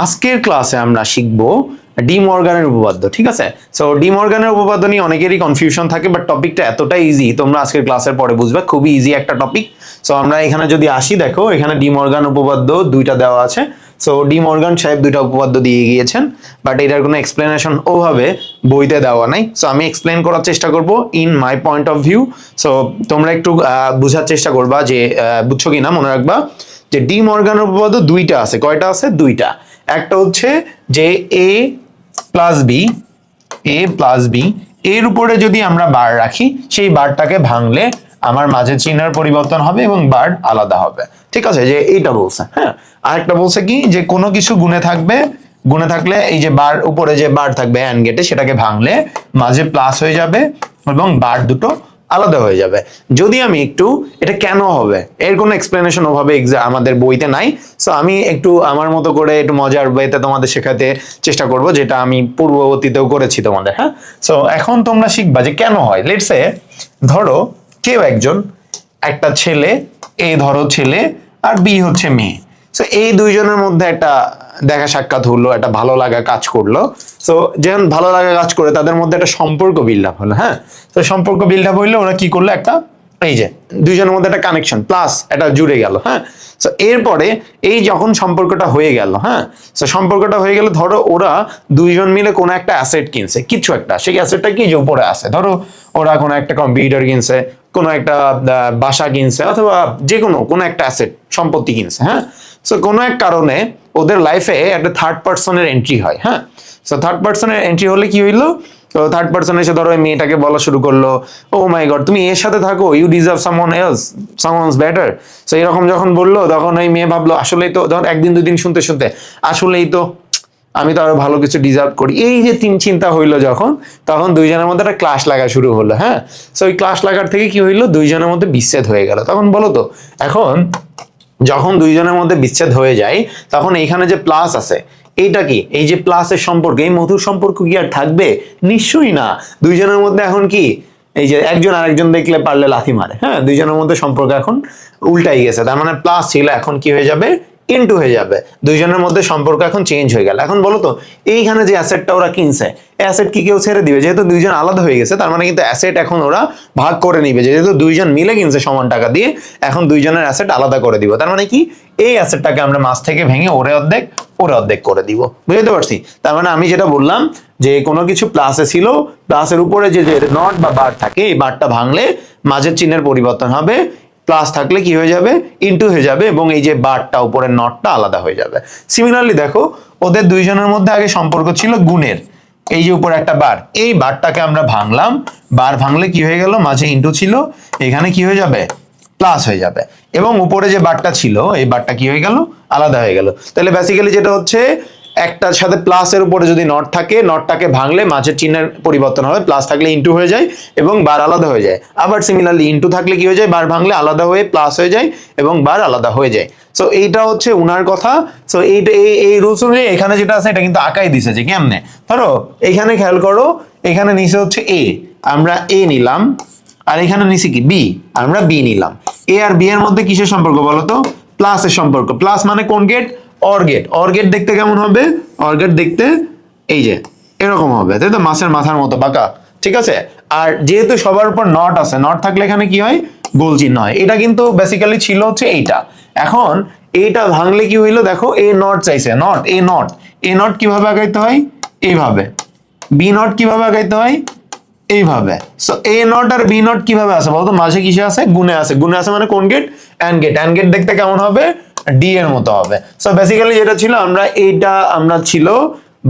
আজকের ক্লাসে আমরা শিখবো ডি মর্গানের উপপাদ্য, ঠিক আছে। সো ডি মর্গানের উপপাদ্য নিয়ে অনেকেরই কনফিউশন থাকে, বাট টপিকটা এতটা ইজি, তোমরা আজকের ক্লাসের পরে বুঝবে, খুবই ইজি একটা টপিক। সো আমরা এখানে যদি আসি, দেখো এখানে ডি মর্গান উপপাদ্য দুইটা দেওয়া আছে। সো ডি মর্গান সাহেব দুইটা উপপাদ্য দিয়ে গিয়েছেন, বাট এটার কোনো এক্সপ্লেনেশন ওভাবে বইতে দেওয়া নাই। সো আমি এক্সপ্লেন করার চেষ্টা করব in my point of view. So তোমরা একটু বোঝার চেষ্টা করবা যে বুঝছো কিনা। মনে রাখবা যে ডি মর্গানের উপপাদ্য দুইটা আছে। কয়টা আছে? দুইটা। একটা হচ্ছে যে এ প্লাস বি এর উপরে যদি আমরা বার রাখি, সেই বারটাকে ভাঙলে আমার মাঝের চিহ্নের পরিবর্তন হবে এবং বার আলাদা হবে, ঠিক আছে। যে এইটা বলছে। হ্যাঁ, আরেকটা বলছে কি, যে কোনো কিছু গুণে থাকলে এই যে বার উপরে যে বার থাকবে অ্যান্ড গেটে, সেটাকে ভাঙলে মাঝে প্লাস হয়ে যাবে এবং বার দুটো আলাদা হয়ে যাবে। যদি আমি একটু এটা কেন হবে, এর কোনো এক্সপ্লেনেশন ওভাবে আমাদের বইতে নাই। সো আমি একটু আমার মতো করে একটু মজার ওয়েতে তোমাদের শেখাতে চেষ্টা করব, যেটা আমি পূর্ববর্তীতেও করেছি তোমাদের। হ্যাঁ, সো এখন তোমরা শিখবা যে কেন হয়। লেটস সে ধরো কেউ একজন, একটা ছেলে, এ ধরো ছেলে আর বি হচ্ছে মেয়ে। সো এই দুইজনের মধ্যে একটা দেখা সাক্ষাৎ হলো, একটা ভালো লাগা কাজ করলো। সো যখন ভালো লাগা কাজ করে তাদের মধ্যে একটা সম্পর্ক বিল্ড আপ হলো। হ্যাঁ, তো সম্পর্ক বিল্ড আপ হইলে ওরা কি করলো, একটা এই যে দুইজনের মধ্যে একটা কানেকশন প্লাস এটা জুড়ে গেল। হ্যাঁ, সো এরপরে এই যখন সম্পর্কটা হয়ে গেল, হ্যাঁ, সো সম্পর্কটা হয়ে গেল, ধরো ওরা দুইজন মিলে কোনো একটা অ্যাসেট কিনছে, কিছু একটা, সেই অ্যাসেটটা কি যে উপরে আছে, ধরো ওরা কোনো একটা কম্পিউটার কিনছে, কোনো একটা বাসা কিনছে, অথবা যে কোনো একটা অ্যাসেট সম্পত্তি কিনছে। হ্যাঁ, সো কোনো এক কারণে ওদের লাইফে একটা থার্ড পার্সনের এন্ট্রি হয়। হ্যাঁ, সো থার্ড পার্সনের এন্ট্রি হলে কি হইলো, তো থার্ড পার্সন এসে ধরো ওই মেয়েটাকে বলা শুরু করলো, ও মাই গড তুমি এর সাথে থাকো, you deserve someone else, someone's better. So এরকম যখন বললো, তখন ওই মেয়ে ভাবলো আসলেই তো, ধর একদিন দুদিন শুনতে আসলেই তো আমি তো আরো ভালো কিছু ডিজার্ভ করি। এই যে চিন্তা হইলো যখন, তখন দুইজনের মধ্যে একটা ক্লাশ লাগা শুরু হলো। হ্যাঁ, সো ওই ক্লাশ লাগার থেকে কি হইলো, দুইজনের মধ্যে বিচ্ছেদ হয়ে গেল। তখন বলো তো, এখন যখন দুইজনের মধ্যে বিচ্ছেদ হয়ে যায়, তখন এইখানে যে প্লাস আছে, এইটা কি, এই যে প্লাসের সম্পর্ক, এই মধুর সম্পর্ক কি আর থাকবে? নিশ্চয়ই না। দুইজনের মধ্যে এখন কি, এই যে একজন আরেকজন দেখলে পারলে লাথি মারে। হ্যাঁ, দুইজনের মধ্যে সম্পর্ক এখন উল্টাই গেছে। তার মানে প্লাস ছিল, এখন কি হয়ে যাবে, ইনটু হয়ে যাবে। দুইজনের মধ্যে সম্পর্ক এখন চেঞ্জ হয়ে গেল। এখন বলো তো, এইখানে যে অ্যাসেটটা ওরা কিনছে, অ্যাসেট কি কেউ ছেড়ে দিবে? যেহেতু দুইজন আলাদা হয়ে গেছে, তার মানে কিন্তু অ্যাসেট এখন ওরা ভাগ করে নিবে। যেহেতু দুইজন মিলে কিনছে সমান টাকা দিয়ে, এখন দুইজনের অ্যাসেট আলাদা করে দিব। তার মানে কি, এই অ্যাসেটটাকে আমরা মাছ থেকে ভেঙে ওরে অর্ধেক করে দিব। বুঝতে পারছি? তার মানে আমি যেটা বললাম, যে কোনো কিছু প্লাসে ছিল, প্লাসের উপরে যে নট বা বার থাকে, এই বারটা ভাঙলে মাঝের চিহ্নের পরিবর্তন হবে, প্লাস থাকলে কি হয়ে যাবে, ইনটু হয়ে যাবে, এবং এই যে বারটা উপরের নটটা আলাদা হয়ে যাবে। সিমিলারলি দেখো, ওদের দুইজনের মধ্যে আগে সম্পর্ক ছিল গুণের, এই যে উপরে একটা বার, এই বারটাকে আমরা ভাঙলাম, বার ভাঙলে কি হয়ে গেল, মাঝে ইনটু ছিল, এখানে কি হয়ে যাবে, প্লাস হয়ে যাবে, এবং উপরে যে বারটা ছিল, এই বারটা কি হয়ে গেল, আলাদা হয়ে গেল। তাহলে বেসিক্যালি যেটা হচ্ছে, একটার সাথে প্লাসের উপরে যদি নট থাকে, নটটাকে ভাঙলে মাঝের চিহ্নের পরিবর্তন হবে, প্লাস থাকলে ইনটু হয়ে যায় এবং বার আলাদা হয়ে যায়। আবার সিমিলারলি ইনটু থাকলে কি হয়ে যায়, বার ভাঙলে আলাদা হয়ে প্লাস হয়ে যায় এবং বার আলাদা হয়ে যায়। সো এইটা হচ্ছে উনার কথা। সো এইটা এই রুলস অনুযায়ী এখানে যেটা আছে, এটা কিন্তু আঁকাই দিছে যে কেমনে। ধরো এখানে খেয়াল করো, এখানে নিচে হচ্ছে এ, আমরা এ নিলাম, আর এখানে নিচে কি, বি, আমরা বি নিলাম। এ আর বি এর মধ্যে কিসের সম্পর্ক বলো তো? প্লাসের সম্পর্ক। প্লাস মানে কোন gate? Or gate. Or gate দেখতে কেমন হবে? অর গেট দেখতে এই যে এরকম হবে, তাই তো, মাছের মাথার মতো বাঁকা, ঠিক আছে। আর যেহেতু সবার উপর নট আছে, নট থাকলে এখানে কি হয়, গোল চিহ্ন হয়। এটা কিন্তু বেসিক্যালি ছিল হচ্ছে এইটা। এখন এইটা ভাঙলে কি হইলো, দেখো এ নট চাইছে, not a not, A not কিভাবে আগাইতে হয়, এইভাবে। বি নট কিভাবে আগাইতে হয়, এইভাবে। So A not or B not কিভাবে আছে বলতো? মাঝে কিসে আছে, গুণে আছে। গুণে আছে মানে কোন gate? And gate. And gate দেখতে কেমন হবে? ডি এর মতো হবে। সো বেসিক্যালি যেটা ছিল, আমরা ছিল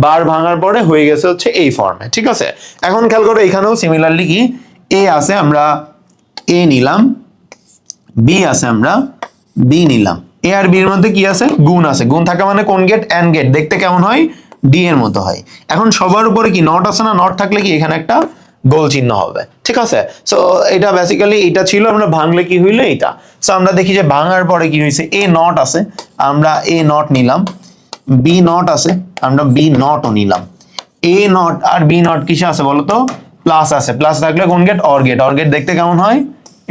বার ভাঙার পরে হয়ে গেছে হচ্ছে এই ফর্মে, ঠিক আছে। এখন খেয়াল করো, এখানেও সিমিলারলি কি, এ আছে, আমরা এ নিলাম, বি আছে, আমরা বি নিলাম। এ আর বি এর মধ্যে কি আছে, গুণ আছে। গুণ থাকা মানে কোন গেট? And gate. দেখতে কেমন হয়? ডি এর মতো হয়। এখন সবার উপরে কি নট আছে না? নট থাকলে কি এখানে একটা গোল চিহ্ন হবে, ঠিক আছে। সো এটা বেসিক্যালি এটা ছিল, আমরা ভাঙলে কি হইলো, এটা। সো আমরা দেখি যে ভাঙার পরে কি হয়েছে, এ নট আছে, আমরা এ নট নিলাম, বি নট আছে, আমরা বি নটও নিলাম। A not or B not কিসে আছে বলতো? প্লাস আছে। প্লাস থাকলে কোন gate? Or gate. Or gate দেখতে কেমন হয়?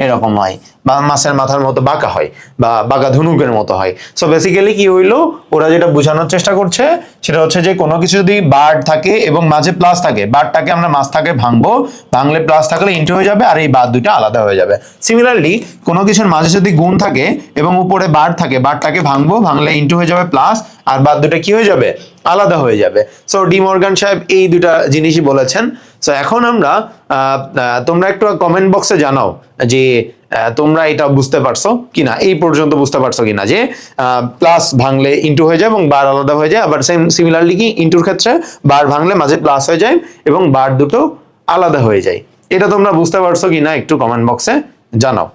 এরকম হয়, বা মাছের মাথার মতো বাঁকা হয়, বা বাঁকা ধনুকের মতো হয়। সো বেসিক্যালি কি হইলো, ওরা যেটা বোঝানোর চেষ্টা করছে সেটা হচ্ছে যে কোনো কিছু যদি বার্ড থাকে এবং মাঝে প্লাস থাকে, বার্ডটাকে আমরা মাছ থাকে ভাঙবো, ভাঙলে প্লাস থাকলে ইন্টু হয়ে যাবে, আর এই বাদ দুইটা আলাদা হয়ে যাবে। সিমিলারলি কোনো কিছুর মাঝে যদি গুণ থাকে এবং উপরে বার্ড থাকে, বার্ডটাকে ভাঙবো, ভাঙলে ইন্টু হয়ে যাবে প্লাস, আর বাদ দুটো কি হয়ে যাবে, আলাদা হয়ে যাবে। সো ডি মর্গান সাহেব এই দুটা জিনিসই বলেছেন। সো এখন আমরা তোমরা একটু কমেন্ট বক্সে জানাও যে তোমরা এটা বুঝতে পারছো কিনা, এই পর্যন্ত বুঝতে পারছো কিনা যে প্লাস ভাঙলে ইন্টু হয়ে যায় এবং বার আলাদা হয়ে যায়, আবার সেম সিমিলারলি কি ইন্টুর ক্ষেত্রে বার ভাঙলে মাঝে প্লাস হয়ে যায় এবং বার দুটো আলাদা হয়ে যায়। এটা তোমরা বুঝতে পারছো কিনা একটু কমেন্ট বক্সে জানাও।